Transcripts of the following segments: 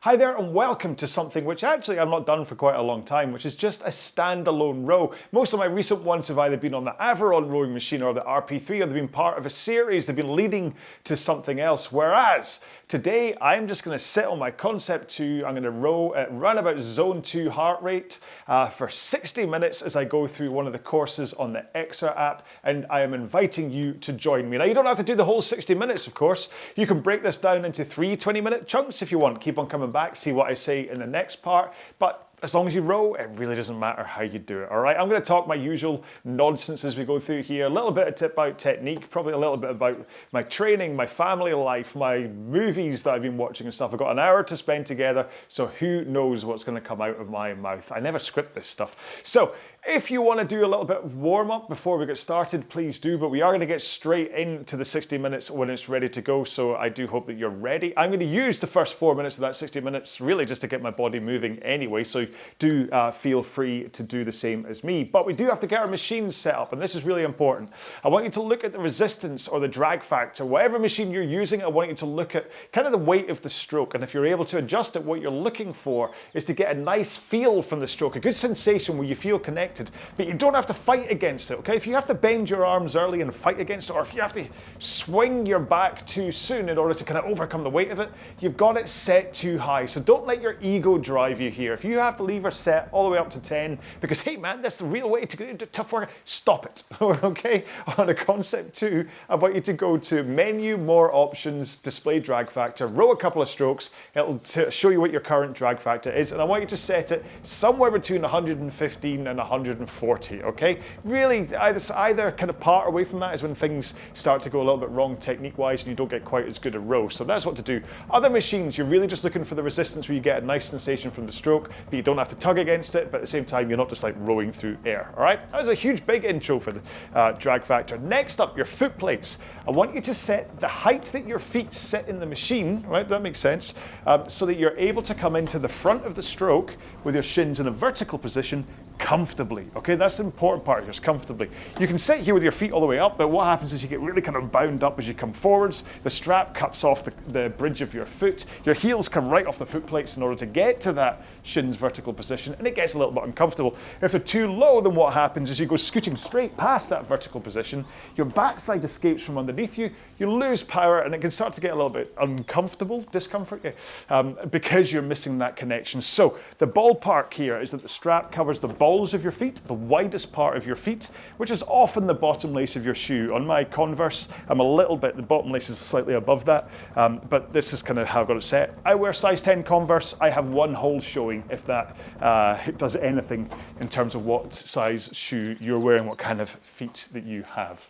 Hi there and welcome to something which actually I've not done for quite a long time, which is just a standalone row. Most of my recent ones have either been on the ℹℹℹ rowing machine or the RP3, or they've been part of a series, they've been leading to something else. Whereas today I'm just going to sit on my Concept 2, I'm going to row at round about zone 2 heart rate for 60 minutes as I go through one of the courses on the ℹℹ app, and I am inviting you to join me. Now you don't have to do the whole 60 minutes of course, you can break this down into 3 20-minute chunks if you want, keep on coming back, see what I say in the next part, but as long as you row, it really doesn't matter how you do it, all right? I'm going to talk my usual nonsense as we go through here, a little bit of tip about technique, probably a little bit about my training, my family life, my movies that I've been watching and stuff. I've got an hour to spend together, so who knows what's going to come out of my mouth. I never script this stuff. So if you want to do a little bit of warm-up before we get started, please do, but we are going to get straight into the 60 minutes when it's ready to go, so I do hope that you're ready. I'm going to use the first 4 minutes of that 60 minutes really just to get my body moving anyway, so do feel free to do the same as me. But we do have to get our machines set up, and this is really important. I want you to look at the resistance or the drag factor. Whatever machine you're using, I want you to look at kind of the weight of the stroke, and if you're able to adjust it, what you're looking for is to get a nice feel from the stroke, a good sensation where you feel connected, but you don't have to fight against it, okay? If you have to bend your arms early and fight against it, or if you have to swing your back too soon in order to kind of overcome the weight of it, you've got it set too high. So don't let your ego drive you here. If you have to leave her set all the way up to 10 because, hey man, that's the real way to do tough work, stop it, okay? On a Concept 2, I want you to go to menu, more options, display drag factor, row a couple of strokes, it'll show you what your current drag factor is, and I want you to set it somewhere between 115 and 140, okay? Really, either kind of part away from that is when things start to go a little bit wrong technique-wise and you don't get quite as good a row, so that's what to do. Other machines, you're really just looking for the resistance where you get a nice sensation from the stroke, but you don't have to tug against it, but at the same time, you're not just like rowing through air, all right? That was a huge, big intro for the drag factor. Next up, your foot plates. I want you to set the height that your feet sit in the machine, right? That makes sense, so that you're able to come into the front of the stroke with your shins in a vertical position comfortably, okay? That's the important part here, is comfortably. You can sit here with your feet all the way up, but what happens is you get really kind of bound up as you come forwards. The strap cuts off the bridge of your foot. Your heels come right off the foot plates in order to get to that shins vertical position, and it gets a little bit uncomfortable. If they're too low, then what happens is you go scooting straight past that vertical position, your backside escapes from underneath you, you lose power, and it can start to get a little bit uncomfortable, discomfort, because you're missing that connection. So the ballpark here is that the strap covers the balls of your feet, the widest part of your feet, which is often the bottom lace of your shoe. On my Converse, I'm a little bit, the bottom lace is slightly above that, but this is kind of how I've got it set. I wear size 10 Converse, I have one hole showing, if that does anything in terms of what size shoe you're wearing, what kind of feet that you have.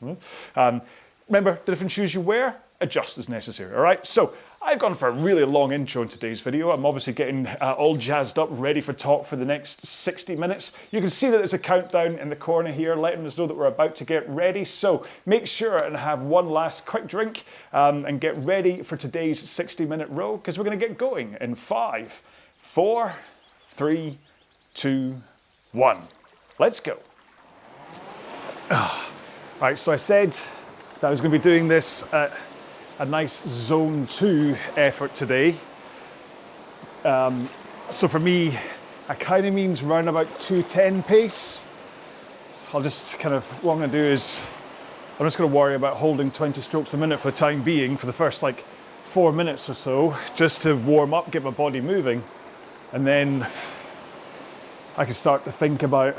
Remember, the different shoes you wear, adjust as necessary, all right? So I've gone for a really long intro in today's video. I'm obviously getting all jazzed up, ready for talk for the next 60 minutes. You can see that there's a countdown in the corner here, letting us know that we're about to get ready. So make sure and have one last quick drink and get ready for today's 60-minute row, because we're going to get going in 5, 4, 3, 2, 1. Let's go. All right, so I said that I was going to be doing this at a nice zone 2 effort today. So for me, that kind of means round about 210 pace. I'll just kind of, what I'm going to do is, I'm just going to worry about holding 20 strokes a minute for the time being, for the first like 4 minutes or so, just to warm up, get my body moving. And then I can start to think about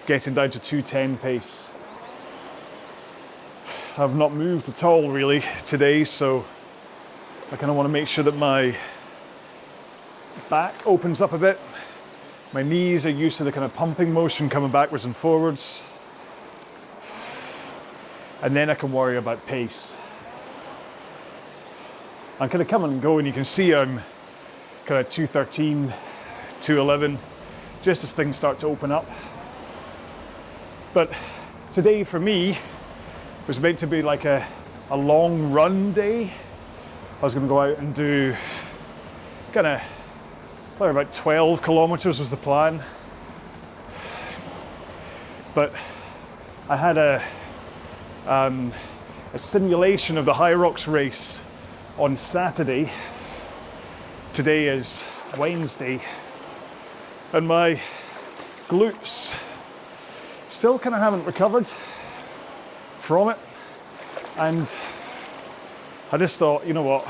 getting down to 210 pace. I've not moved at all really today, so I kind of want to make sure that my back opens up a bit. My knees are used to the kind of pumping motion coming backwards and forwards. And then I can worry about pace. I'm kind of coming and going. You can see I'm kind of 213, 211, just as things start to open up. But today for me, it was meant to be like a long run day. I was going to go out and do kind of about 12 kilometers was the plan. But I had a simulation of the High Rocks race on Saturday Today is Wednesday, and my glutes still kind of haven't recovered from it, and I just thought, you know what,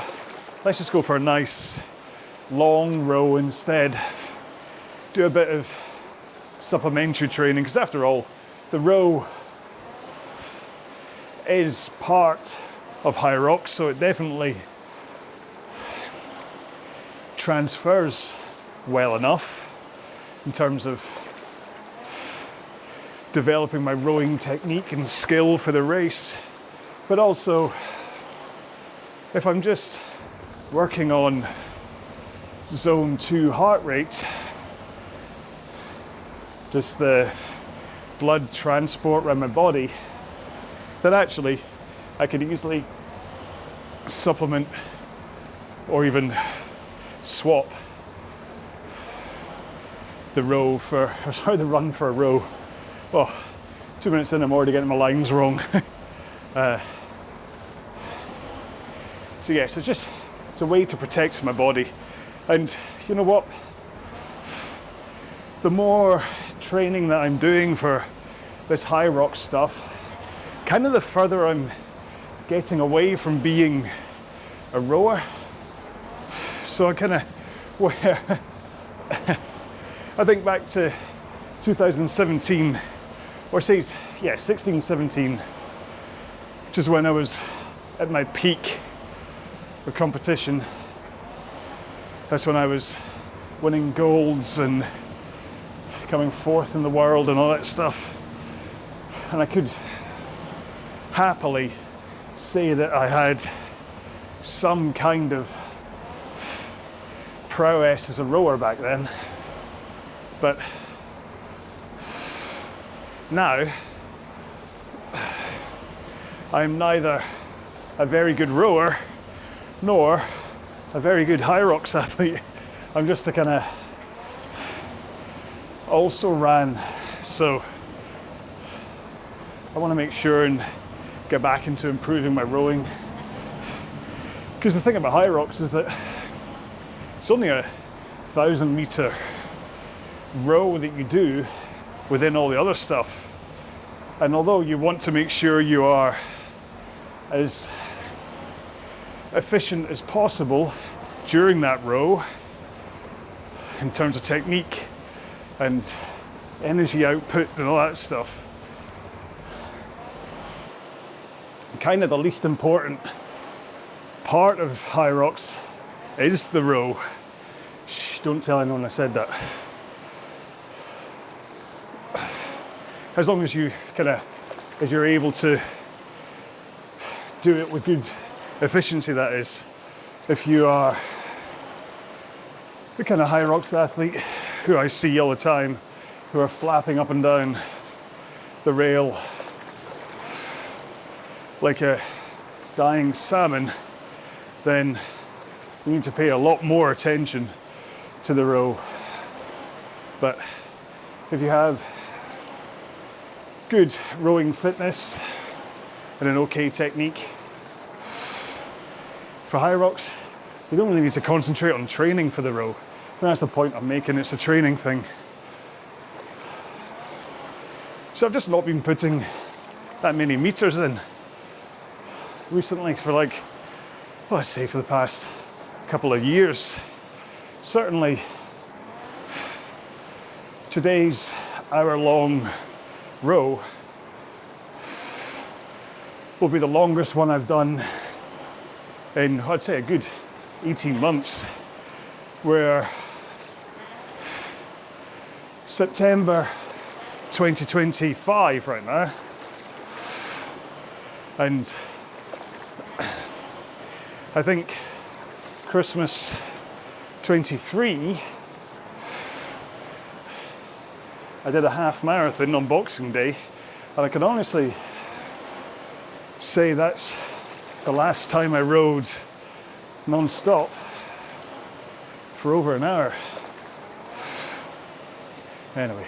let's just go for a nice long row instead. Do a bit of supplementary training, because after all, the row is part of high rocks, so it definitely transfers well enough in terms of developing my rowing technique and skill for the race. But also, if I'm just working on zone 2 heart rate, just the blood transport around my body, then actually I could easily supplement or even swap the run for a row. Oh, 2 minutes in, I'm already getting my lines wrong. So yeah, so it's a way to protect my body. And you know what? The more training that I'm doing for this high rock stuff, kind of the further I'm getting away from being a rower. So I kind of, where I think back to 2017, or say, yeah, 16, 17, which is when I was at my peak for competition. That's when I was winning golds and coming fourth in the world and all that stuff. And I could happily say that I had some kind of prowess as a rower back then. But now, I'm neither a very good rower nor a very good high rocks athlete. I'm just a kind of also ran, so I want to make sure and get back into improving my rowing. Because the thing about high rocks is that it's only a 1,000 meter row that you do within all the other stuff. And although you want to make sure you are as efficient as possible during that row in terms of technique and energy output and all that stuff, kind of the least important part of high rocks is the row. Shh, don't tell anyone I said that. As long as you as you're able to do it with good efficiency, that is. If you are the kind of high rocks athlete who I see all the time, who are flapping up and down the rail like a dying salmon, then you need to pay a lot more attention to the row. But if you have good rowing fitness and an okay technique for high rocks, you don't really need to concentrate on training for the row. And that's the point I'm making, it's a training thing. So I've just not been putting that many meters in recently for like, well, I'd say for the past couple of years. Certainly today's hour-long row will be the longest one I've done in, I'd say, a good 18 months, where September 2025 right now, and I think Christmas 23, I did a half marathon on Boxing Day, and I can honestly say that's the last time I rode non-stop for over an hour. Anyway,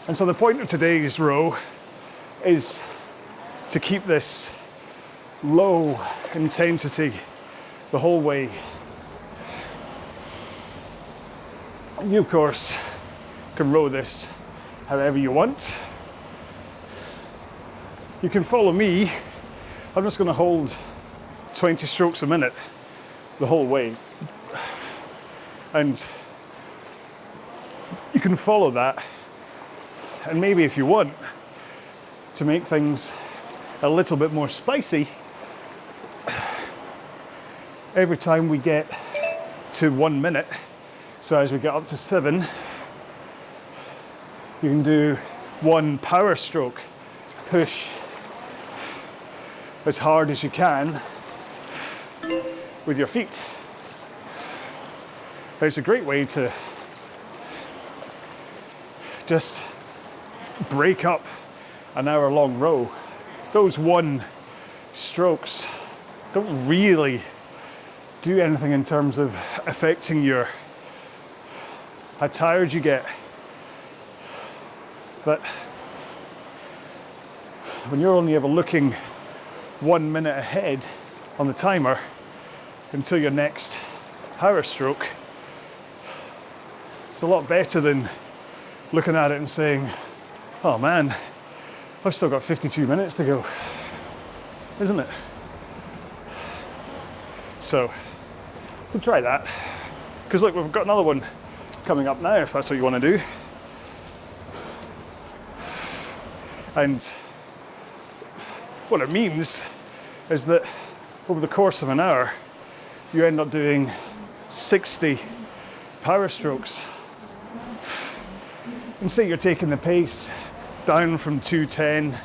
and so the point of today's row is to keep this low intensity the whole way. You, of course, can row this however you want. You can follow me. I'm just going to hold 20 strokes a minute the whole way. And you can follow that. And maybe if you want to make things a little bit more spicy, every time we get to 1 minute, so as we get up to 7, you can do 1 power stroke, push as hard as you can with your feet. It's a great way to just break up an hour-long row. Those 1 strokes don't really do anything in terms of affecting how tired you get. But when you're only ever looking 1 minute ahead on the timer until your next power stroke, it's a lot better than looking at it and saying, oh man, I've still got 52 minutes to go, isn't it? So we'll try that, because look, we've got another one coming up now, if that's what you want to do. And what it means is that over the course of an hour, you end up doing 60 power strokes. And say you're taking the pace down from 2:10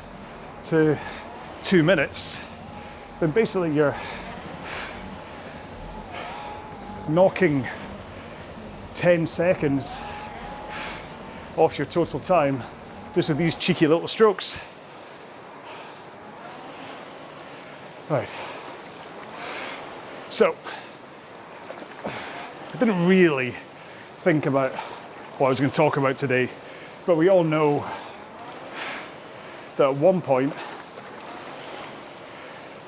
to 2 minutes, then basically you're knocking 10 seconds off your total time just with these cheeky little strokes. Right. So, I didn't really think about what I was going to talk about today, but we all know that at one point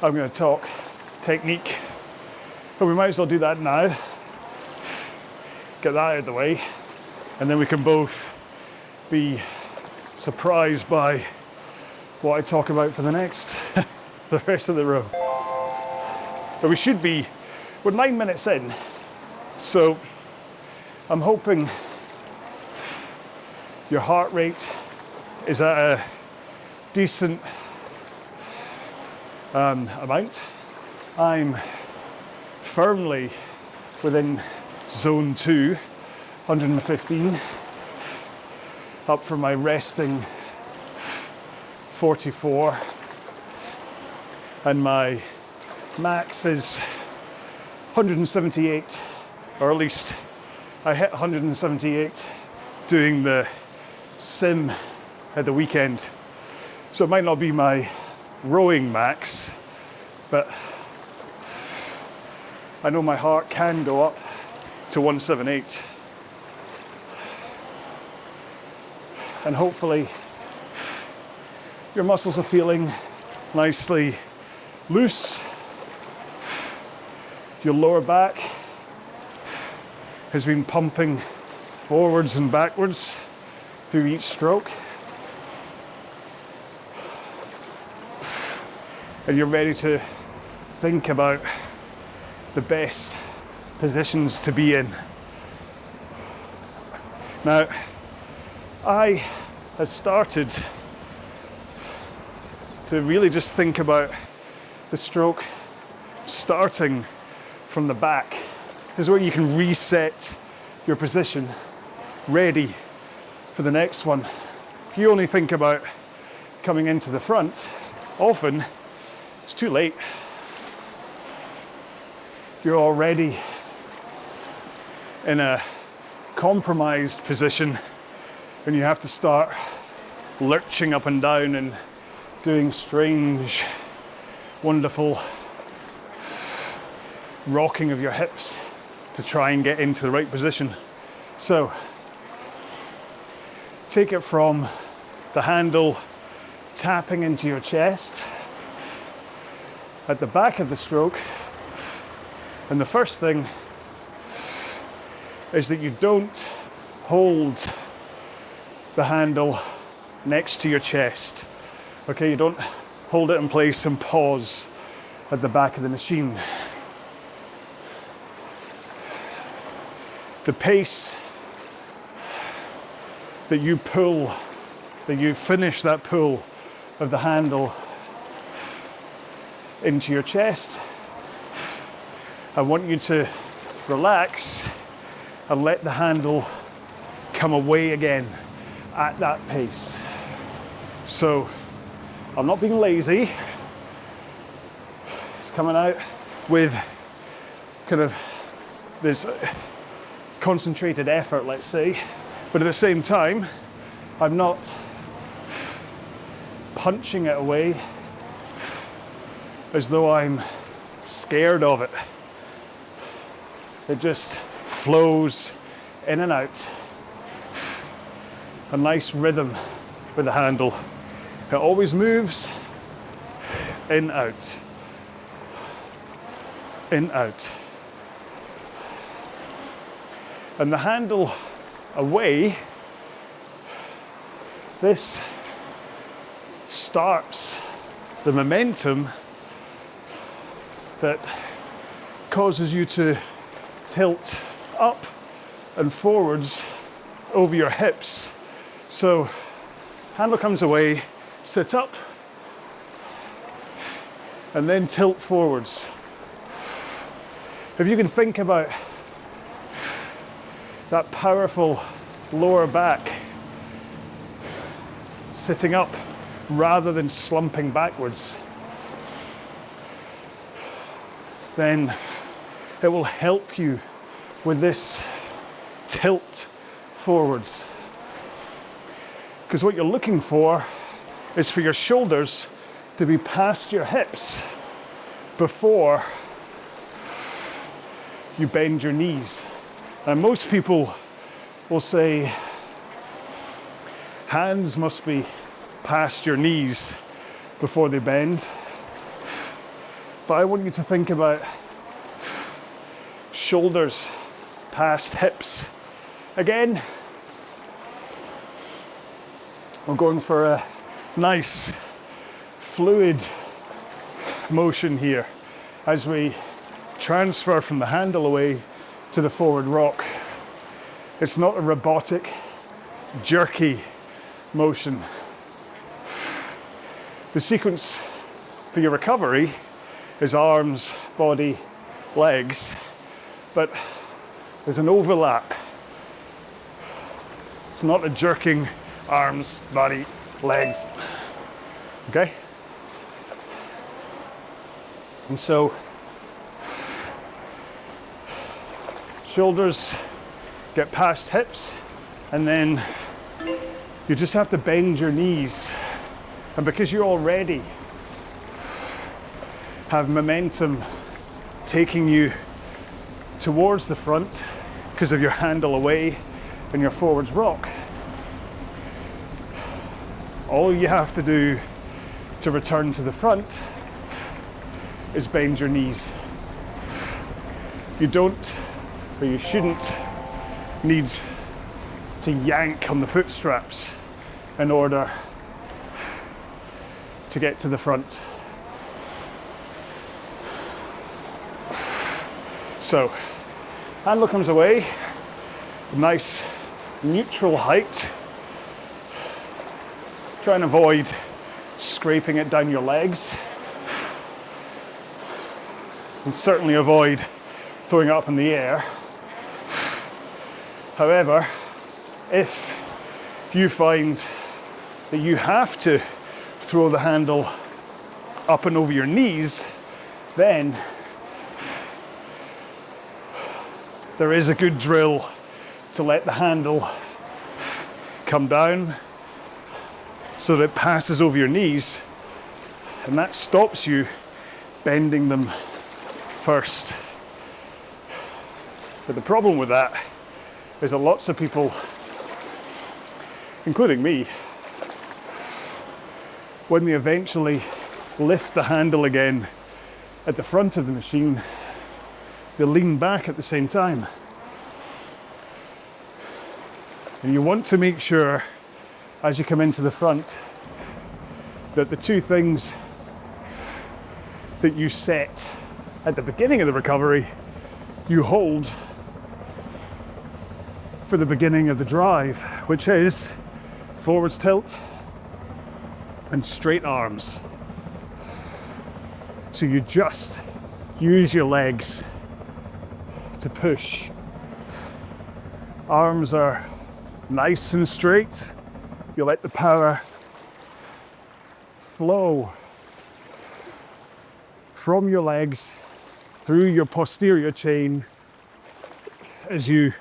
I'm going to talk technique, and we might as well do that now, get that out of the way, and then we can both be surprised by what I talk about for the rest of the row. But we're 9 minutes in, so I'm hoping your heart rate is at a decent amount. I'm firmly within zone 2, 115, up from my resting 44, and my max is 178, or at least I hit 178 doing the sim at the weekend. So it might not be my rowing max, but I know my heart can go up to 178. And hopefully your muscles are feeling nicely loose. Your lower back has been pumping forwards and backwards through each stroke. And you're ready to think about the best positions to be in. Now, I have started to really just think about the stroke starting from the back. This is where you can reset your position, ready for the next one. If you only think about coming into the front, often it's too late. You're already in a compromised position and you have to start lurching up and down and doing strange, wonderful rocking of your hips to try and get into the right position. So take it from the handle tapping into your chest at the back of the stroke, and the first thing is that you don't hold the handle next to your chest. Okay, you don't hold it in place and pause at the back of the machine. The pace that you pull, that you finish that pull of the handle into your chest, I want you to relax and let the handle come away again at that pace. So I'm not being lazy. It's coming out with kind of this concentrated effort, let's say, but at the same time, I'm not punching it away as though I'm scared of it. It just flows in and out. A nice rhythm with the handle. It always moves in, out, in, out. And the handle away, this starts the momentum that causes you to tilt up and forwards over your hips. So handle comes away, sit up, and then tilt forwards. If you can think about that powerful lower back sitting up rather than slumping backwards, then it will help you with this tilt forwards. Because what you're looking for is for your shoulders to be past your hips before you bend your knees. And most people will say hands must be past your knees before they bend. But I want you to think about shoulders past hips. Again, we're going for a nice fluid motion here as we transfer from the handle away to the forward rock. It's not a robotic, jerky motion. The sequence for your recovery is arms, body, legs, but there's an overlap. It's not a jerking arms, body, legs. Okay? And so shoulders get past hips, and then you just have to bend your knees. And because you already have momentum taking you towards the front because of your handle away and your forwards rock, all you have to do to return to the front is bend your knees. You don't, or you shouldn't, need to yank on the foot straps in order to get to the front. So, handle comes away, nice neutral height. Try and avoid scraping it down your legs. And certainly avoid throwing it up in the air. However, if you find that you have to throw the handle up and over your knees, then there is a good drill to let the handle come down so that it passes over your knees, and that stops you bending them first. But the problem with that is that lots of people, including me, when they eventually lift the handle again at the front of the machine, they lean back at the same time. And you want to make sure, as you come into the front, that the two things that you set at the beginning of the recovery, you hold for the beginning of the drive, which is forwards tilt and straight arms. So you just use your legs to push. Arms are nice and straight. You let the power flow from your legs through your posterior chain as you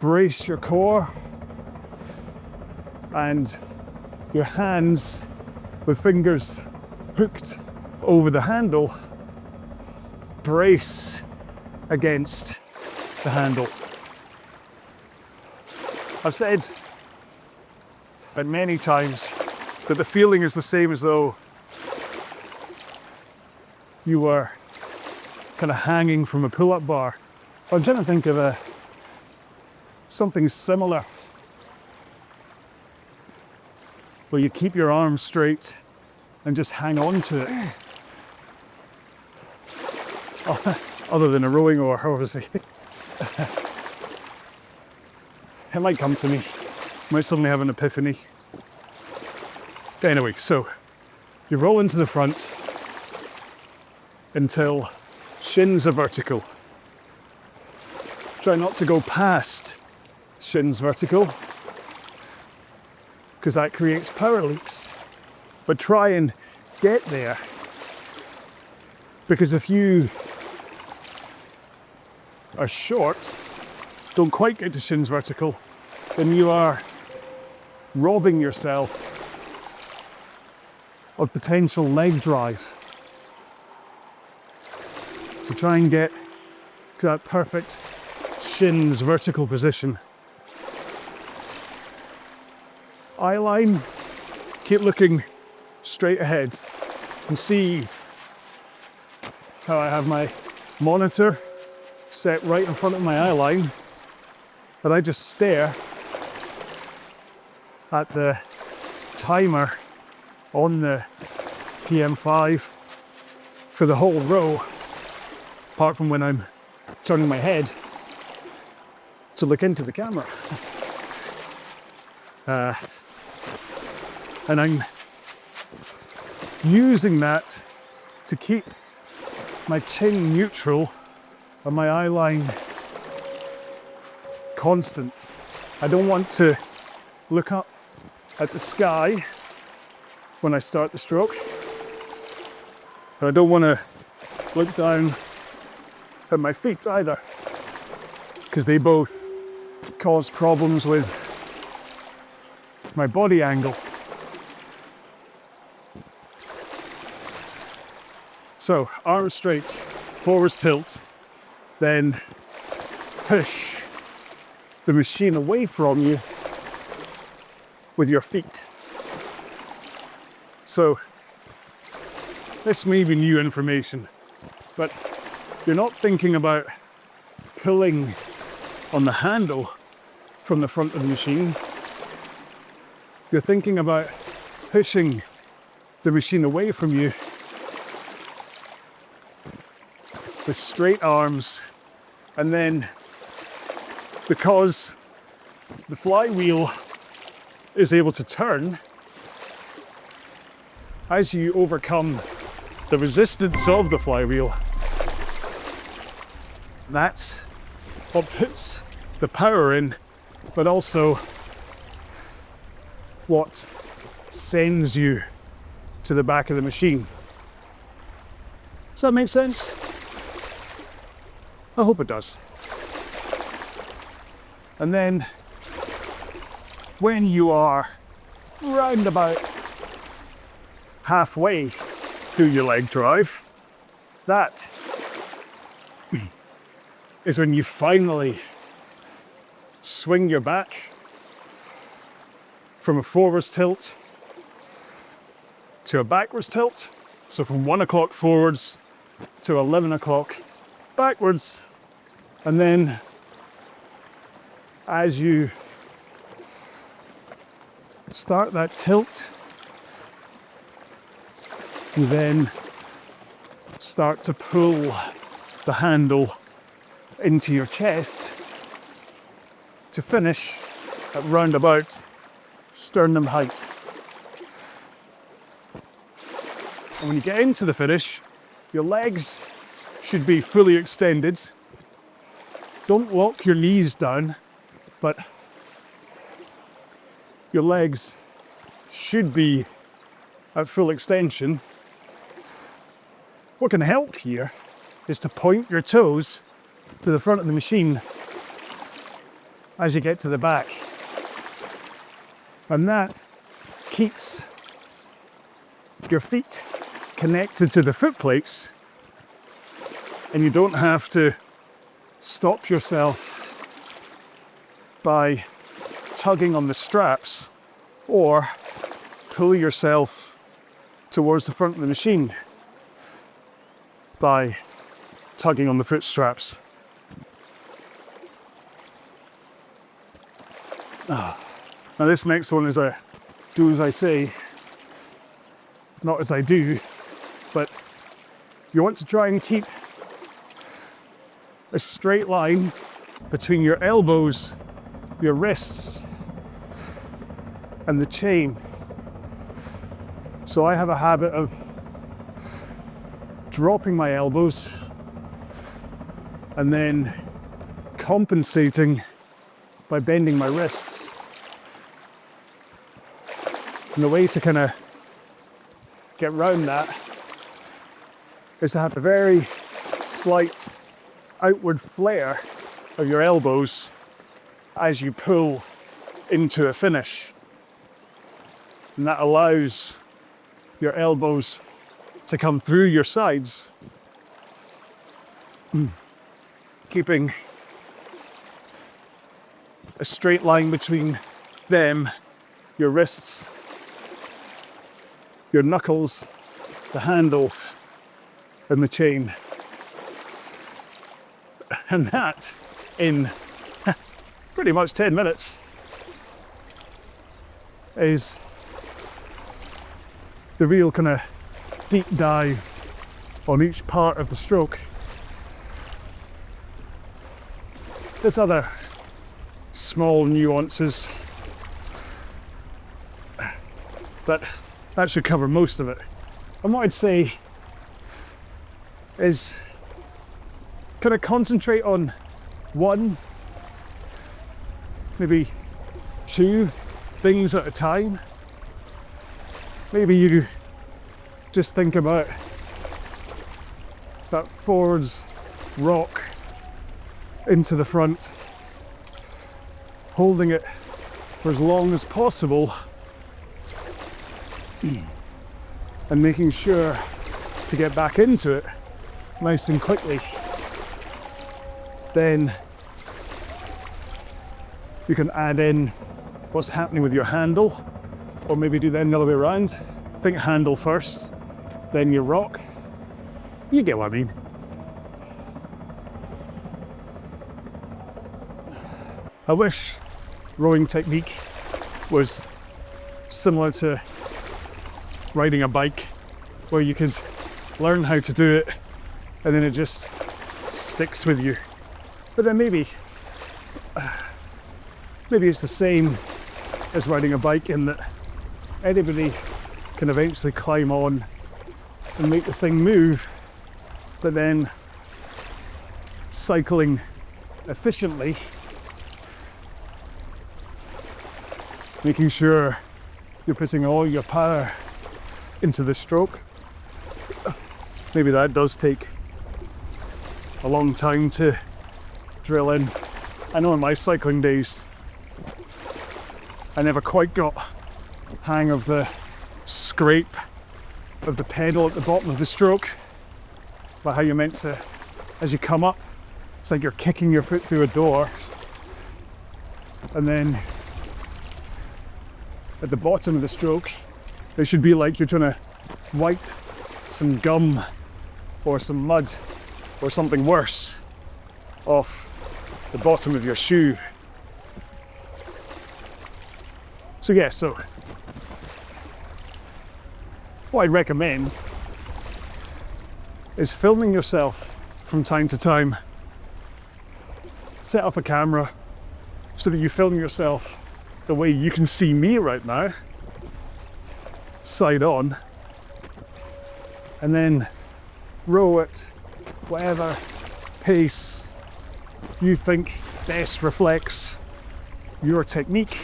brace your core, and your hands with fingers hooked over the handle brace against the handle. I've said many times that the feeling is the same as though you were kind of hanging from a pull-up bar. I'm trying to think of something similar, where you keep your arms straight and just hang on to it. Other than a rowing oar, obviously. It might come to me. Might suddenly have an epiphany. Anyway, so you roll into the front until shins are vertical. Try not to go past shins vertical, because that creates power leaks. But try and get there, because if you are short, don't quite get to shins vertical, then you are robbing yourself of potential leg drive. So try and get to that perfect shins vertical position. Eye line, keep looking straight ahead and see how I have my monitor set right in front of my eye line, but I just stare at the timer on the PM5 for the whole row, apart from when I'm turning my head to look into the camera. And I'm using that to keep my chin neutral and my eye line constant. I don't want to look up at the sky when I start the stroke, but I don't want to look down at my feet either, because they both cause problems with my body angle. So arms straight, forwards tilt, then push the machine away from you with your feet. So this may be new information, but you're not thinking about pulling on the handle from the front of the machine. You're thinking about pushing the machine away from you with straight arms, and then because the flywheel is able to turn, as you overcome the resistance of the flywheel, that's what puts the power in, but also what sends you to the back of the machine. Does that make sense? I hope it does. And then when you are round about halfway through your leg drive, that is when you finally swing your back from a forwards tilt to a backwards tilt. So from 1 o'clock forwards to 11 o'clock backwards. And then as you start that tilt. You then start to pull the handle into your chest to finish at round about sternum height. And when you get into the finish, your legs should be fully extended. Don't lock your knees down, but your legs should be at full extension. What can help here is to point your toes to the front of the machine as you get to the back. And that keeps your feet connected to the foot plates, and you don't have to stop yourself by tugging on the straps or pull yourself towards the front of the machine by tugging on the foot straps. Now this next one is a do as I say, not as I do, but you want to try and keep a straight line between your elbows, your wrists, and the chain. So I have a habit of dropping my elbows and then compensating by bending my wrists. And the way to kind of get round that is to have a very slight outward flare of your elbows as you pull into a finish. And that allows your elbows to come through your sides, keeping a straight line between them, your wrists, your knuckles, the handle, and the chain. And that, in pretty much 10 minutes, is the real kind of deep dive on each part of the stroke. There's other small nuances, but that should cover most of it. And what I'd say is kind of concentrate on one, maybe two things at a time. Maybe you just think about that forwards rock into the front, holding it for as long as possible and making sure to get back into it nice and quickly. Then you can add in what's happening with your handle, or maybe do then the other way around. Think handle first, then your rock. You get what I mean. I wish rowing technique was similar to riding a bike, where you could learn how to do it and then it just sticks with you. But then maybe it's the same as riding a bike in that anybody can eventually climb on and make the thing move, but then cycling efficiently, making sure you're putting all your power into the stroke. Maybe that does take a long time to drill in. I know in my cycling days, I never quite got hang of the scrape of the pedal at the bottom of the stroke, but how you're meant to, as you come up, it's like you're kicking your foot through a door, and then at the bottom of the stroke, it should be like you're trying to wipe some gum or some mud or something worse off the bottom of your shoe. So yeah, so what I'd recommend is filming yourself from time to time. Set up a camera so that you film yourself the way you can see me right now, side on, and then row at whatever pace you think best reflects your technique.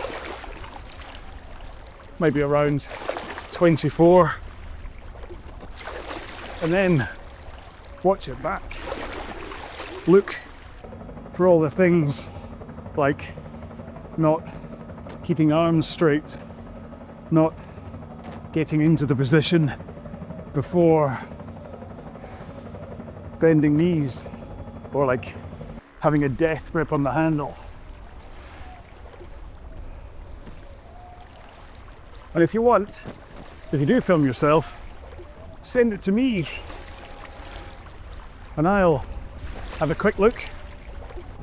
Maybe around 24, and then watch it back. Look for all the things like not keeping arms straight, not getting into the position before bending knees, or like having a death grip on the handle. And if you want, if you do film yourself, send it to me and I'll have a quick look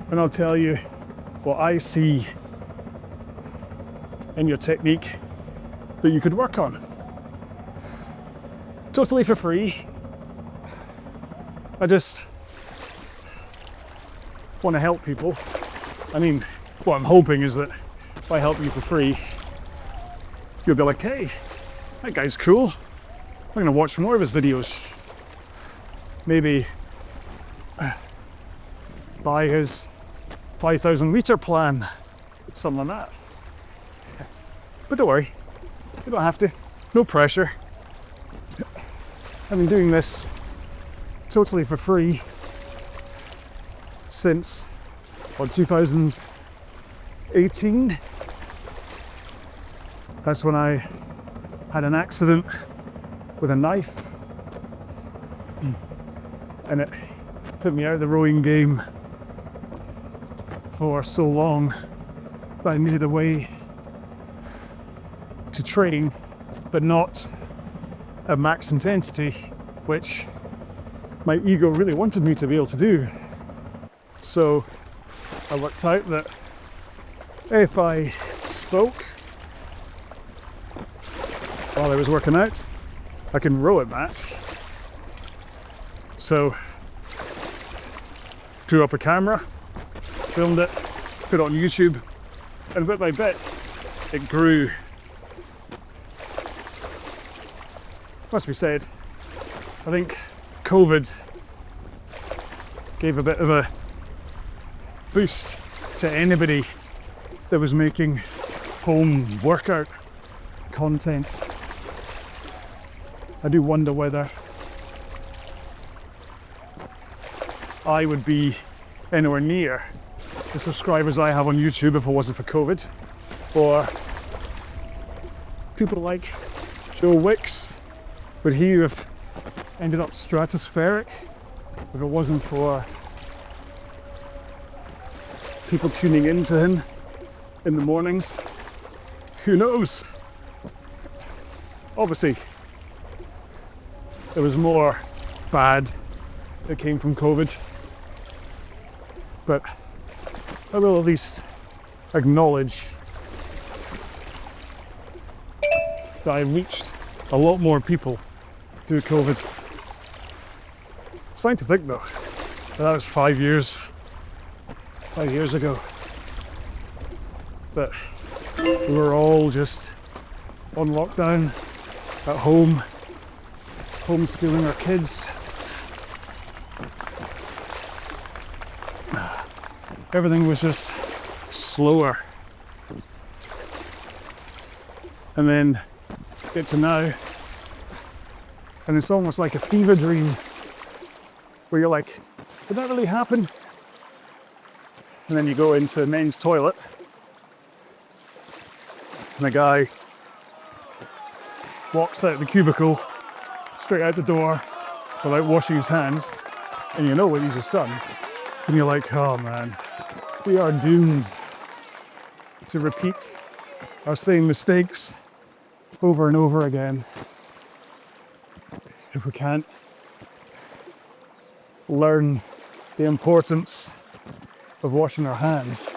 and I'll tell you what I see in your technique that you could work on. Totally for free. I just want to help people. I mean, what I'm hoping is that if I help you for free, you'll be like, hey, that guy's cool. I'm going to watch more of his videos. Maybe buy his 5,000 meter plan, something like that. But don't worry, you don't have to. No pressure. I've been doing this totally for free since 2018. That's when I had an accident with a knife and it put me out of the rowing game for so long that I needed a way to train, but not at max intensity, which my ego really wanted me to be able to do. So I worked out that if I spoke while I was working out, I can row at max. So drew up a camera, filmed it, put it on YouTube, and bit by bit it grew. Must be said, I think COVID gave a bit of a boost to anybody that was making home workout content. I do wonder whether I would be anywhere near the subscribers I have on YouTube if it wasn't for COVID, or people like Joe Wicks, would he have ended up stratospheric if it wasn't for people tuning into him in the mornings? Who knows? Obviously, there was more bad that came from COVID, but I will at least acknowledge that I reached a lot more people through COVID. It's fine to think though, that was 5 years ago, that we were all just on lockdown at home, homeschooling our kids. Everything was just slower. And then get to now, and it's almost like a fever dream where you're like, did that really happen? And then you go into a men's toilet and a guy walks out the cubicle straight out the door without washing his hands, and you know what he's just done, and you're like, oh man, we are doomed to repeat our same mistakes over and over again if we can't learn the importance of washing our hands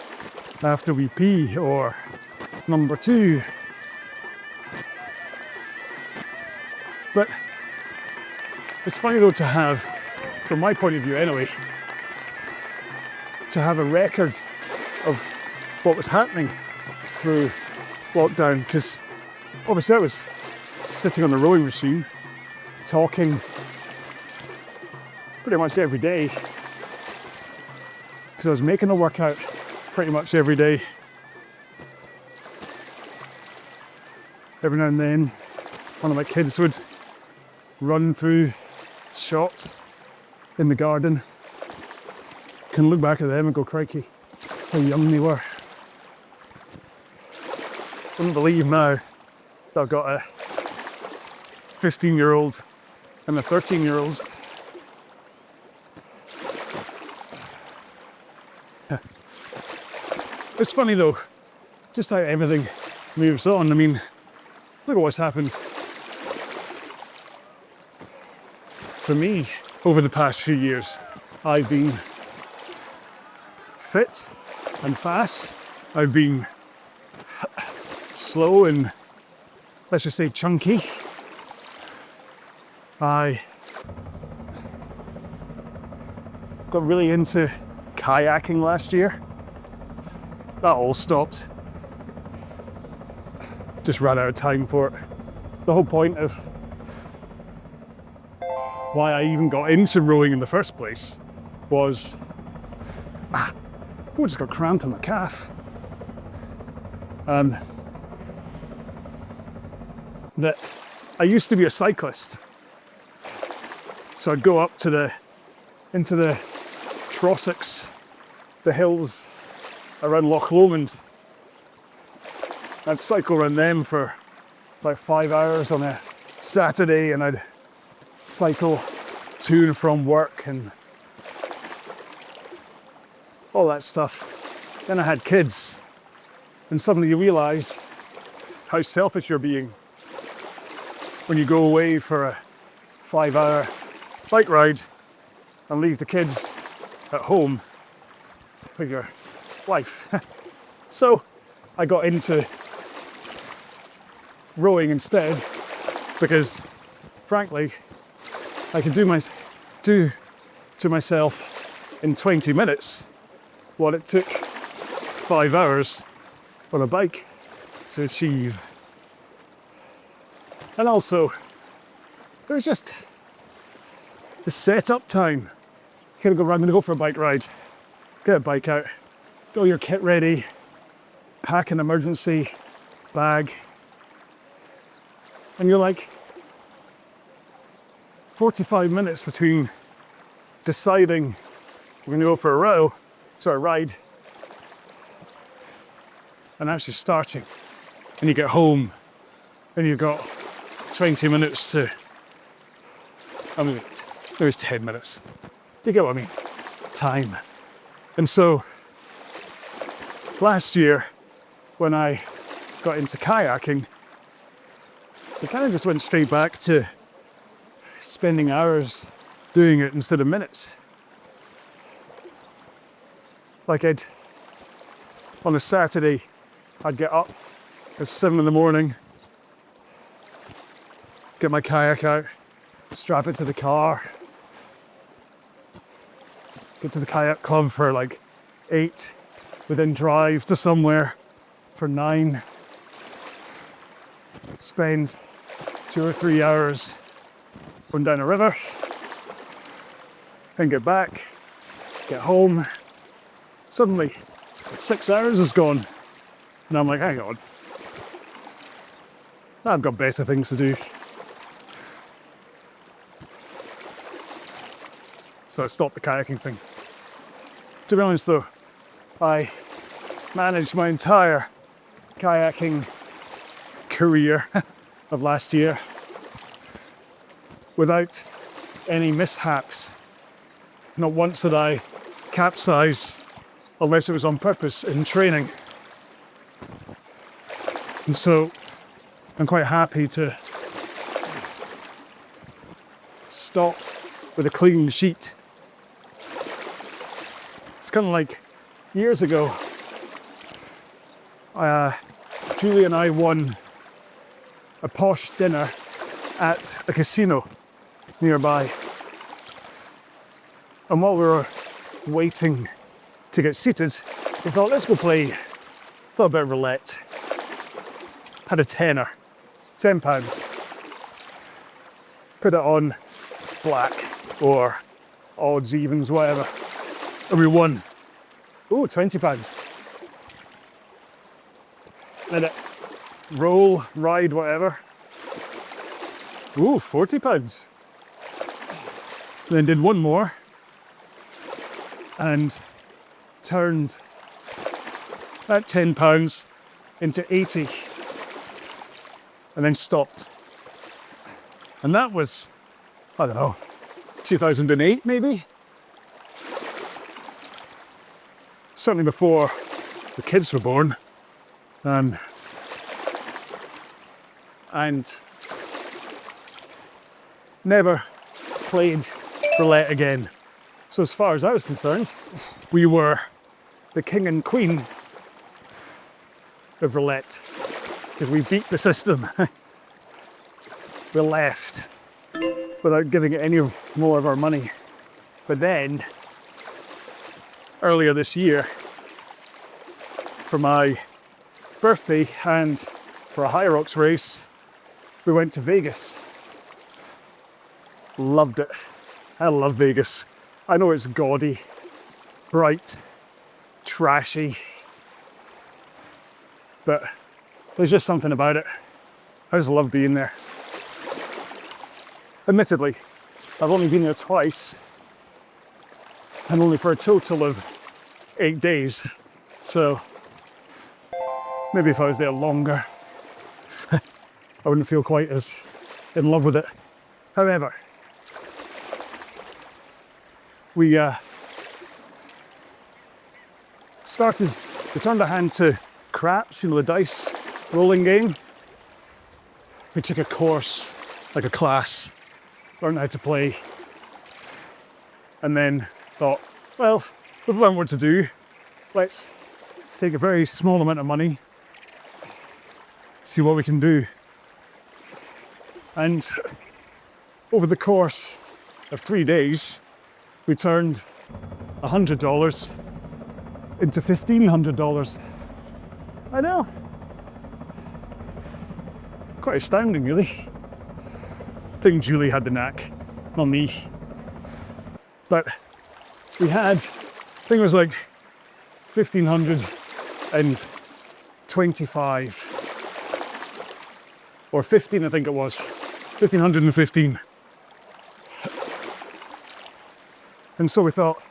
after we pee, or number two. But it's funny though to have, from my point of view anyway, to have a record of what was happening through lockdown, because obviously I was sitting on the rowing machine talking pretty much every day, because I was making a workout pretty much every day. Every now and then one of my kids would run through shot in the garden. Can look back at them and go, crikey, how young they were. Wouldn't believe now that I've got a 15-year-old and a 13-year-old. It's funny though, just how everything moves on. I mean, look at what's happened for me over the past few years. I've been fit and fast. I've been slow and, let's just say, chunky. I got really into kayaking last year. That all stopped. Just ran out of time for it. The whole point of why I even got into rowing in the first place was, I just got cramp in my calf. That I used to be a cyclist. So I'd go up to into the Trossachs, the hills around Loch Lomond. I'd cycle around them for like 5 hours on a Saturday, and I'd cycle to and from work and all that stuff. Then I had kids, and suddenly you realise how selfish you're being when you go away for a 5-hour bike ride and leave the kids at home with your wife. So I got into rowing instead, because frankly I could do to myself in 20 minutes what it took 5 hours on a bike to achieve. And also it was just the setup time. You gotta go, I'm gonna go for a bike ride, get a bike out, get all your kit ready, pack an emergency bag, and you're like 45 minutes between deciding we're gonna go for a ride, and actually starting. And you get home and you've got 20 minutes to, I mean, there was 10 minutes. You get what I mean? Time. And so last year, when I got into kayaking, I kind of just went straight back to spending hours doing it instead of minutes. Like on a Saturday, I'd get up at 7 in the morning, get my kayak out, strap it to the car, get to the kayak club for like 8, we then drive to somewhere for 9, spend 2 or 3 hours going down a river, then get back, get home. Suddenly 6 hours is gone, and I'm like, hang on, I've got better things to do. So I stopped the kayaking thing. To be honest though, I managed my entire kayaking career of last year without any mishaps. Not once did I capsize, unless it was on purpose in training. And so I'm quite happy to stop with a clean sheet. It's kind of like years ago, Julie and I won a posh dinner at a casino nearby. And while we were waiting to get seated, we thought, let's go play. Thought about roulette. Had a tenner, £10. Put it on black or odds, evens, whatever. And we won. Oh, £20. Let it roll, ride, whatever. Ooh, £40. Then did one more and turned that £10 into 80 and then stopped. And that was, I don't know, 2008 maybe? Certainly before the kids were born. And never played roulette again. So as far as I was concerned, we were the king and queen of roulette because we beat the system. We left without giving it any more of our money. But then, earlier this year, for my birthday and for a High Rocks race, we went to Vegas. Loved it. I love Vegas. I know it's gaudy, bright, trashy, but there's just something about it. I just love being there. Admittedly, I've only been there twice, and only for a total of 8 days. So maybe if I was there longer, I wouldn't feel quite as in love with it. However, we turned a hand to craps, you know, the dice rolling game. We took a course, like a class, learned how to play, and then thought, well, we've learned what to do. Let's take a very small amount of money, see what we can do. And over the course of 3 days, we turned $100 into $1,500. I know. Quite astounding, really. I think Julie had the knack, not me. But we had, I think it was like 1,525 or 15, I think it was. 1,515. And so we thought,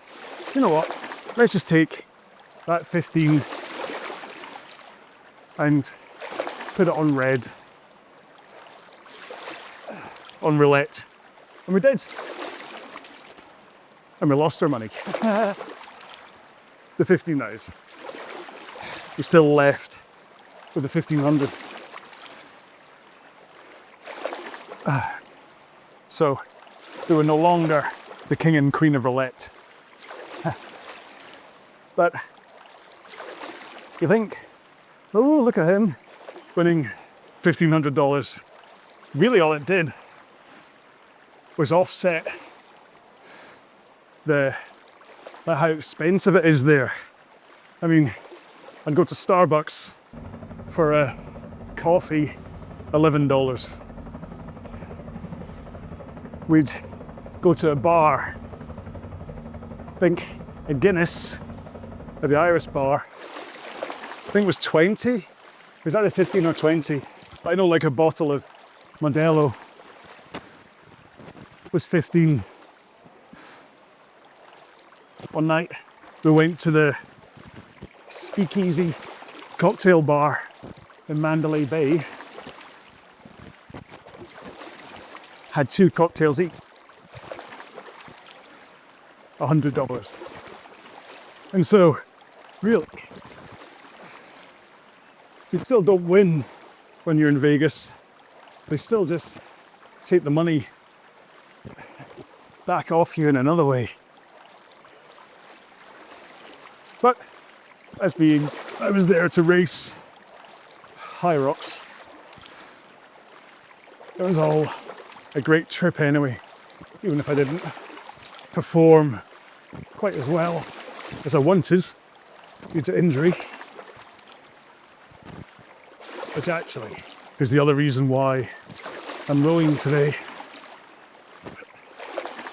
you know what, let's just take that 15 and put it on red, on roulette. And we did. And we lost our money. The 15 that is. We still left with the 1,500. So we were no longer the king and queen of roulette. But you think, oh, look at him winning $1,500. Really all it did was offset how expensive it is there. I mean, I'd go to Starbucks for a coffee, $11. We'd go to a bar, I think a Guinness at the Irish bar, I think it was 20. Was that the 15 or 20? I know like a bottle of Modelo was 15. One night we went to the Speakeasy cocktail bar in Mandalay Bay. Had 2 cocktails each. $100. And so, really, you still don't win when you're in Vegas. They still just take the money back off you in another way. But as being, I was there to race High Rocks. It was all a great trip anyway, even if I didn't perform quite as well as I wanted due to injury. Which actually is the other reason why I'm rowing today,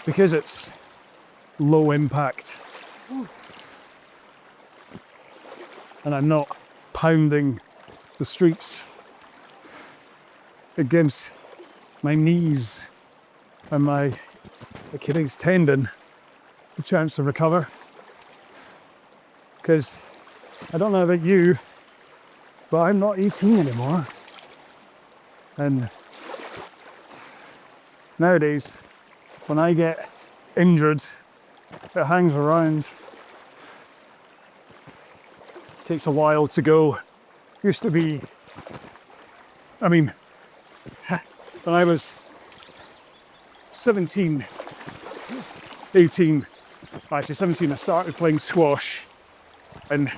because it's low impact and I'm not pounding the streets. It gives my knees and my Achilles tendon a chance to recover, because I don't know about you, but I'm not 18 anymore, and nowadays when I get injured it hangs around. It takes a while to go. Used to be, I mean, when I was 17, 18, actually 17, I started playing squash and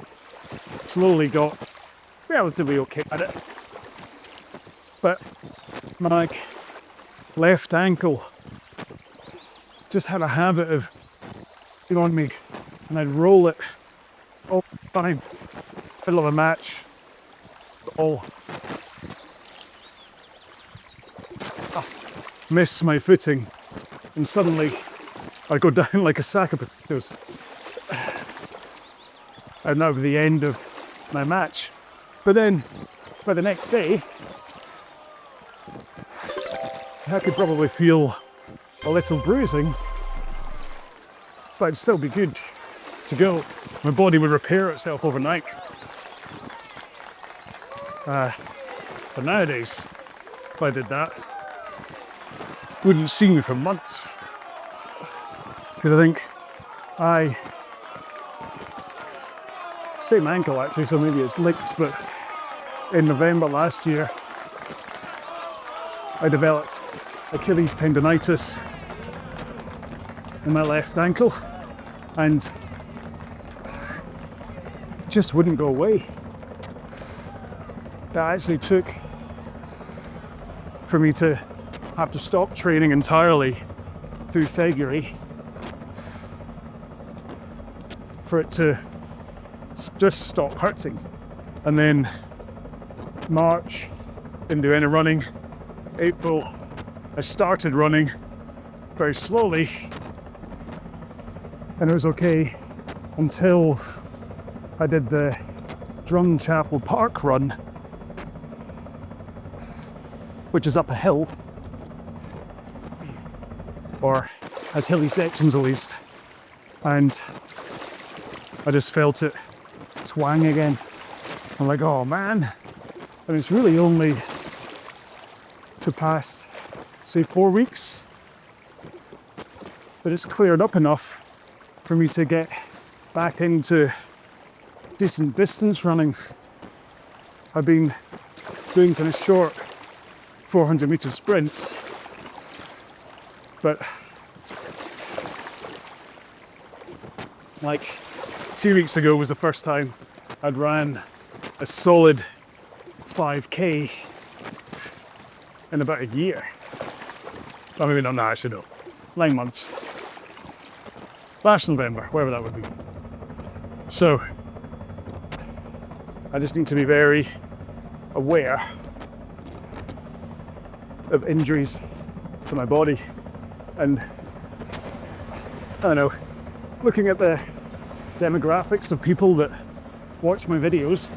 slowly got relatively okay at it. But my left ankle just had a habit of being on me, and I'd roll it all the time, middle of a match, all miss my footing, and suddenly I go down like a sack of potatoes. And that would be the end of my match. But then, by the next day, I could probably feel a little bruising, but it'd still be good to go. My body would repair itself overnight. But nowadays, if I did that, you wouldn't see me for months. Because I think same ankle actually, so maybe it's linked, but in November last year, I developed Achilles tendonitis in my left ankle, and it just wouldn't go away. That actually took for me to have to stop training entirely through February for it to just stop hurting. And then March, didn't do any running. April, I started running very slowly, and it was okay until I did the Drum Chapel Park run, which is up a hill, or has hilly sections at least, and I just felt it twang again. I'm like, oh man. And it's really only to past, say, 4 weeks, but it's cleared up enough for me to get back into decent distance running. I've been doing kind of short 400 meter sprints, but like 2 weeks ago was the first time I'd ran a solid 5k in about a year. Well, maybe not now, actually, no. 9 months. Last November, wherever that would be. So, I just need to be very aware of injuries to my body. And, I don't know, looking at the demographics of people that watch my videos,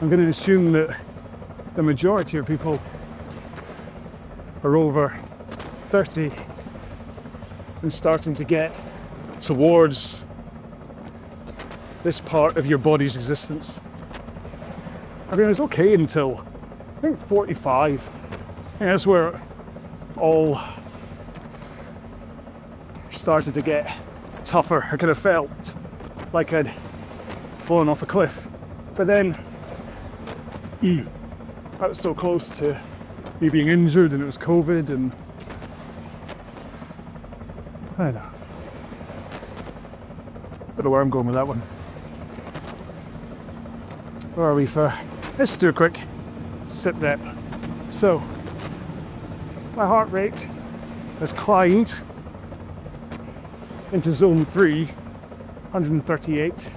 I'm going to assume that the majority of people are over 30 and starting to get towards this part of your body's existence. I mean, it was okay until I think 45. I think that's where it all started to get tougher. I kind of felt like I'd fallen off a cliff. But then I was so close to me being injured, and it was COVID, and I don't know. Don't know where I'm going with that one. Where are we for? Let's do a quick sit rep. So, my heart rate has climbed into zone 3, 138,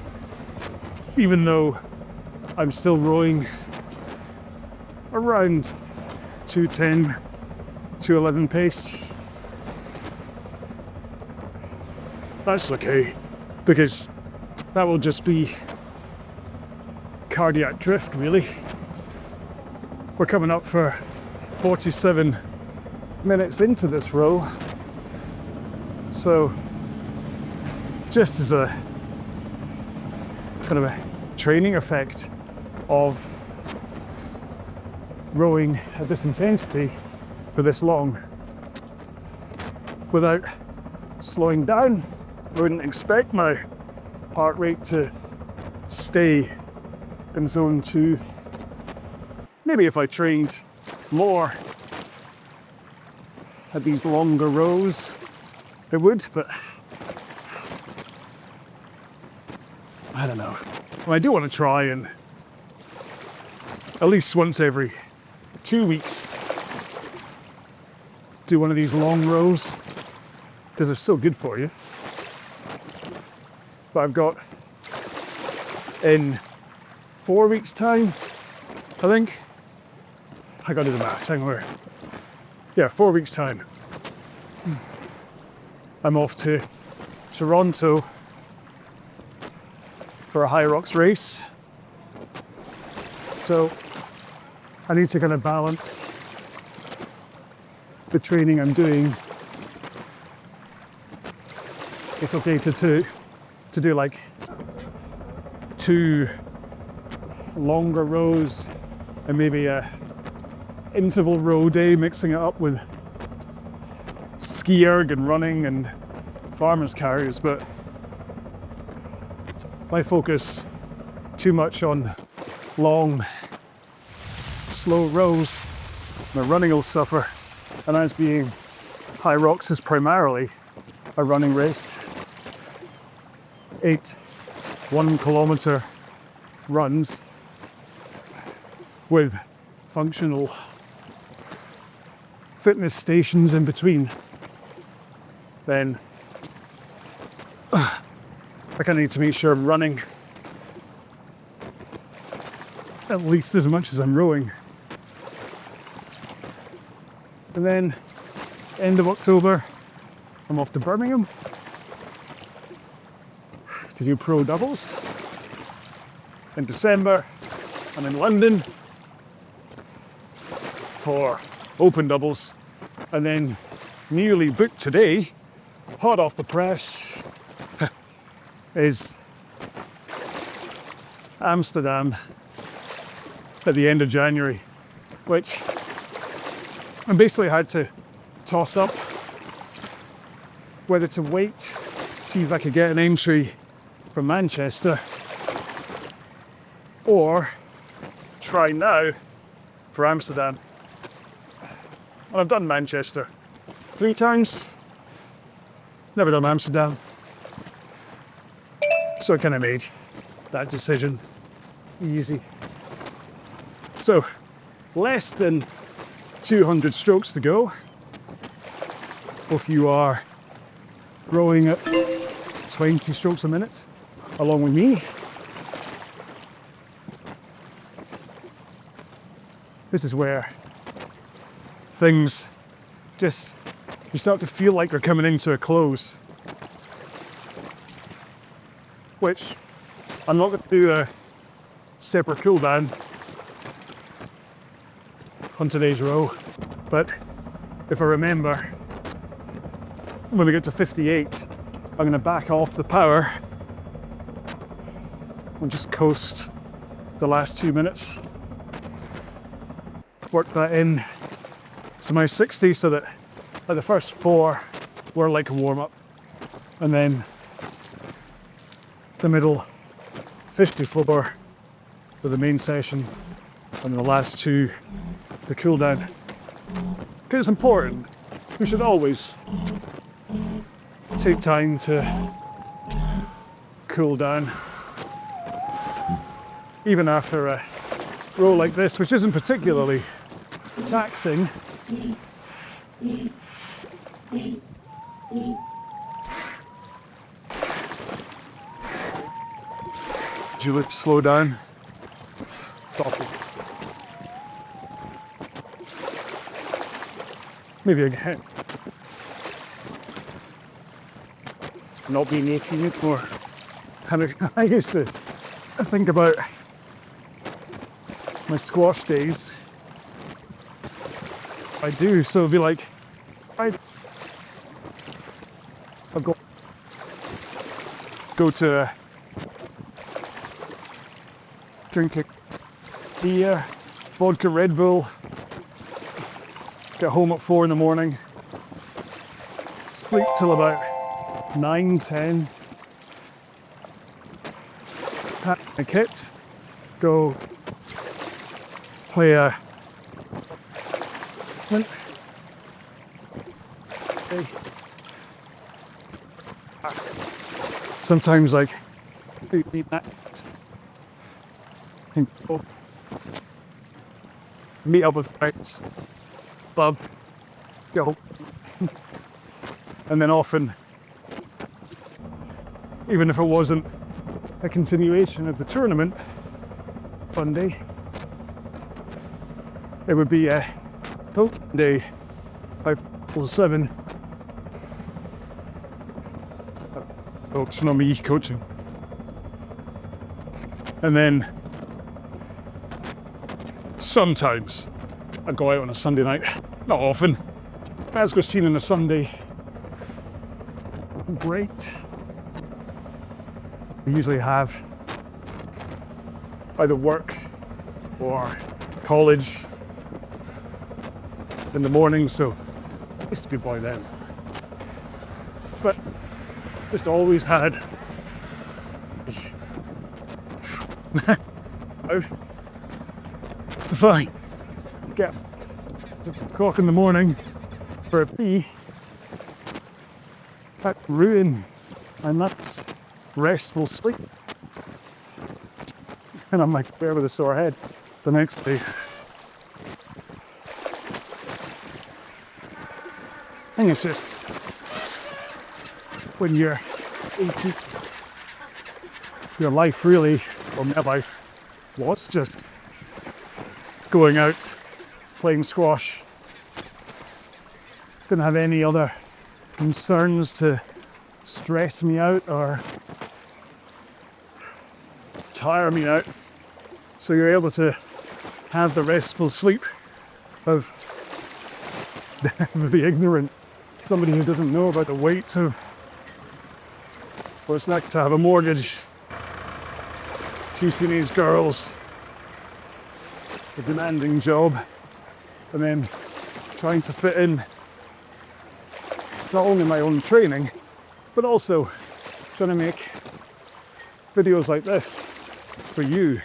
even though I'm still rowing around 210, 211 pace. That's okay, because that will just be cardiac drift, really. We're coming up for 47 minutes into this row, so just as a kind of a training effect of rowing at this intensity for this long without slowing down, I wouldn't expect my heart rate to stay in zone 2. Maybe if I trained more at these longer rows, it would, but I don't know. Well, I do want to try and at least once every 2 weeks do one of these long rows, because they're so good for you. But I've got, in 4 weeks' time, I think, I gotta do the maths, hang on. Yeah, 4 weeks' time, I'm off to Toronto for a high rocks race. So I need to kind of balance the training I'm doing. It's okay to do like 2 longer rows and maybe a interval row day, mixing it up with ski erg and running and farmers carriers, but if I focus too much on long, slow rows, my running will suffer. And as being high rocks is primarily a running race, 8 1-kilometer runs with functional fitness stations in between, then I kind of need to make sure I'm running at least as much as I'm rowing. And then end of October, I'm off to Birmingham to do pro doubles. In December, I'm in London for open doubles, and then newly booked today, hot off the press, is Amsterdam at the end of January, which I basically had to toss up whether to wait, see if I could get an entry from Manchester, or try now for Amsterdam. And I've done Manchester 3 times, never done Amsterdam. So I kind of made that decision easy. So less than 200 strokes to go. If you are rowing at 20 strokes a minute, along with me, this is where things just, you start to feel like they're coming into a close. Which I'm not going to do a separate cooldown on today's row, but if I remember, when we get to 58, I'm going to back off the power and just coast the last 2 minutes. Work that in to my 60 so that like the first 4 were like a warm-up, and then the middle 54 for the main session, and the last 2 the cool down. Because it's important. We should always take time to cool down, even after a row like this, which isn't particularly taxing. Juliet, slow down. Stop it. Maybe again. Not being 18 anymore. I used to think about my squash days. I do, so it'd be like, I'll go to drink a beer, vodka Red Bull, get home at 4 in the morning, sleep till about 9, 10, pack my kit, go play a sometimes like meet up with friends, pub, go, and then often, even if it wasn't a continuation of the tournament Sunday, it would be a coaching day by 7. Focusing on me coaching. And then sometimes I go out on a Sunday night, not often. As we've seen on a Sunday, great. We usually have either work or college in the morning, so I used to be by then. But just always had fine. Get o'clock in the morning for a pee at ruin, and that's restful sleep. And I'm like there with a sore head the next day. I think it's just when you're 18, your life really, or my life, was just going out, playing squash. Didn't have any other concerns to stress me out or tire me out. So you're able to have the restful sleep of the ignorant, somebody who doesn't know about the weight of what it's like to have a mortgage, teaching these girls a demanding job, and then trying to fit in not only my own training, but also trying to make videos like this for you.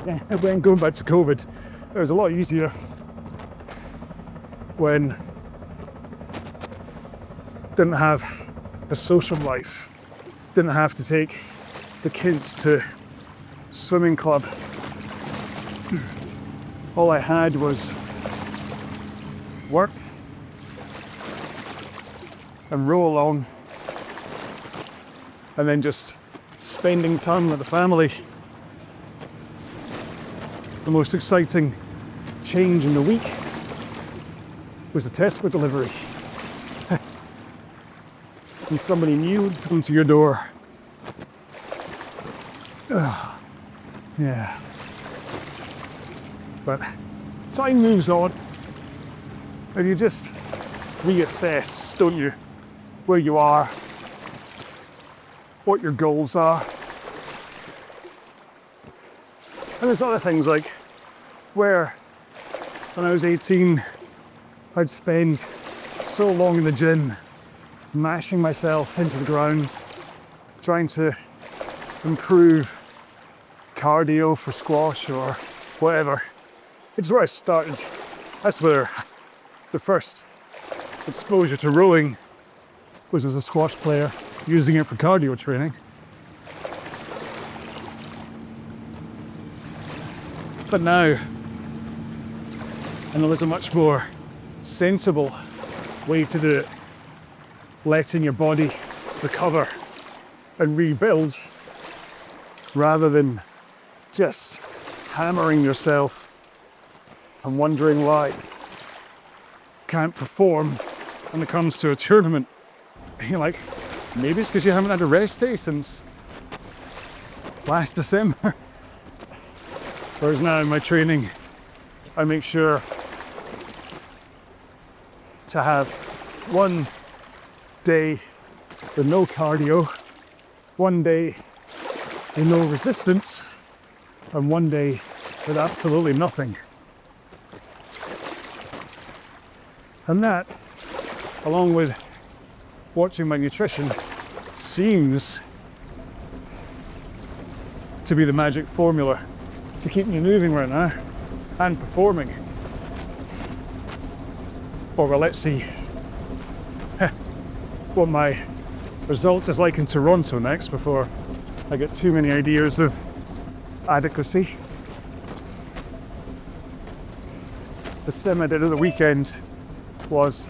Yeah, when going back to COVID, it was a lot easier when didn't have a social life, didn't have to take the kids to swimming club. All I had was work and RowAlong, and then just spending time with the family. The most exciting change in the week was the Tesco delivery. And somebody new would come to your door. Yeah. But time moves on, and you just reassess, don't you? Where you are, what your goals are. And there's other things like where, when I was 18, I'd spend so long in the gym, mashing myself into the ground, trying to improve cardio for squash or whatever. It's where I started. That's where the first exposure to rowing was as a squash player, using it for cardio training. But now, I know there's a much more sensible way to do it. Letting your body recover and rebuild rather than just hammering yourself and wondering why you can't perform when it comes to a tournament. You're like, maybe it's because you haven't had a rest day since last December. Whereas now in my training, I make sure to have one day with no cardio, one day with no resistance, and one day with absolutely nothing. And that, along with watching my nutrition, seems to be the magic formula to keep me moving right now and performing. Or well, let's see what my results is like in Toronto next before I get too many ideas of adequacy. The sim I did at the weekend was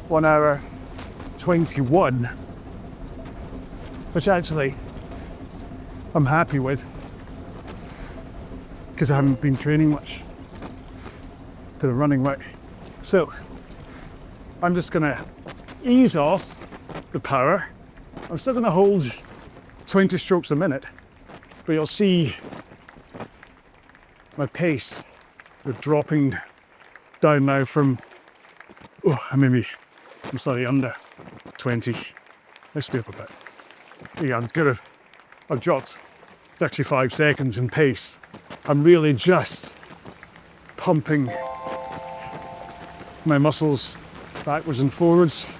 1 hour 21, which actually I'm happy with because I haven't been training much to the running way. So I'm just gonna ease off the power. I'm still gonna hold 20 strokes a minute, but you'll see my pace is dropping down now from, I'm slightly under 20. Let's be up a bit. Yeah, I've dropped, it's actually 5 seconds in pace. I'm really just pumping my muscles backwards and forwards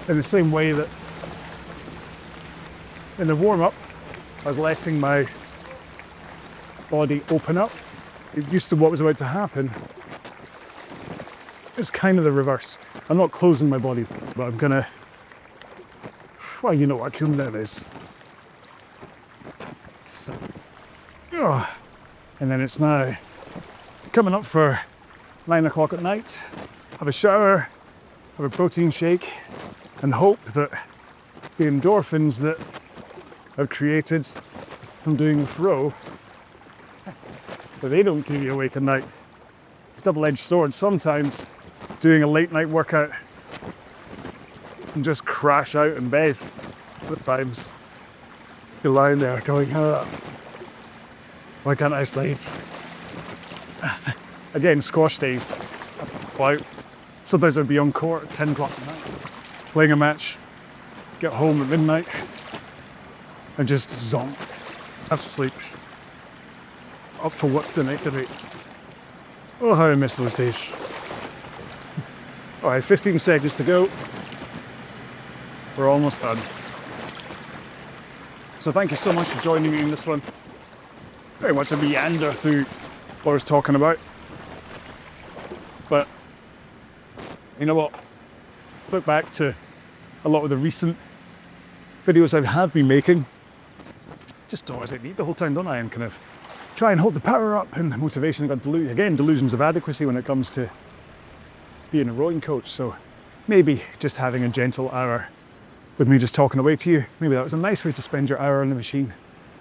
in the same way that in the warm-up I was letting my body open up. It used to what was about to happen. It's kind of the reverse. I'm not closing my body, but I'm gonna, well, you know what Cooldown is. So, and then it's now coming up for 9 o'clock at night. Have a shower, have a protein shake, and hope that the endorphins that I've created from doing with Row, that they don't keep you awake at night. It's a double-edged sword. Sometimes doing a late night workout and just crash out in bed. Other times you're lying there going, why can't I sleep? Again, squash days. Out. Sometimes I'd be on court at 10 o'clock at night, playing a match, get home at midnight, and just zonk, have to sleep. Up for work the night today. Oh, how I miss those days. All right, 15 seconds to go. We're almost done. So thank you so much for joining me in this one. Very much a meander through what I was talking about. But you know what? Look back to a lot of the recent videos I have been making. Just do as I need the whole time, don't I? And kind of try and hold the power up and the motivation. I've got delusions of adequacy when it comes to being a rowing coach. So maybe just having a gentle hour with me just talking away to you, maybe that was a nice way to spend your hour on the machine,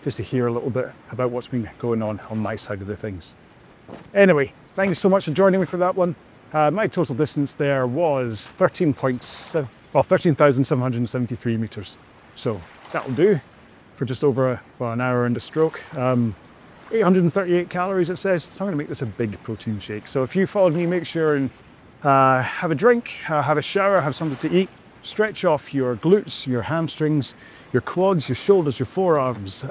just to hear a little bit about what's been going on my side of the things. Anyway, thank you so much for joining me for that one. My total distance there was 13,773 meters. So that'll do for just over an hour and a stroke. 838 calories it says. So I'm gonna make this a big protein shake. So if you followed me, make sure and have a drink, have a shower, have something to eat, stretch off your glutes, your hamstrings, your quads, your shoulders, your forearms,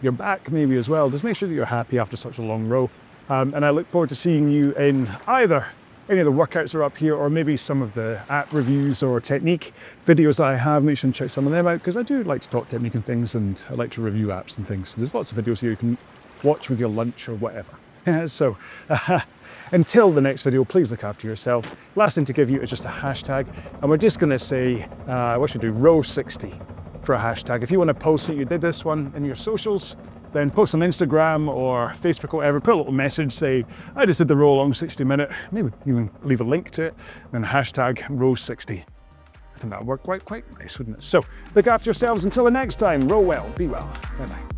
your back maybe as well. Just make sure that you're happy after such a long row. And I look forward to seeing you in either any of the workouts are up here, or maybe some of the app reviews or technique videos I have. Make sure and check some of them out, because I do like to talk technique and things, and I like to review apps and things. So there's lots of videos here you can watch with your lunch or whatever. So until the next video, please look after yourself. Last thing to give you is just a hashtag, and we're just going to say, what should we do, row60 for a hashtag. If you want to post that you did this one in your socials, then post on Instagram or Facebook or whatever, put a little message, say, I just did the RowAlong 60 minute, maybe even leave a link to it, then hashtag Row60. I think that would work quite nice, wouldn't it? So look after yourselves until the next time. Row well, be well. Bye bye.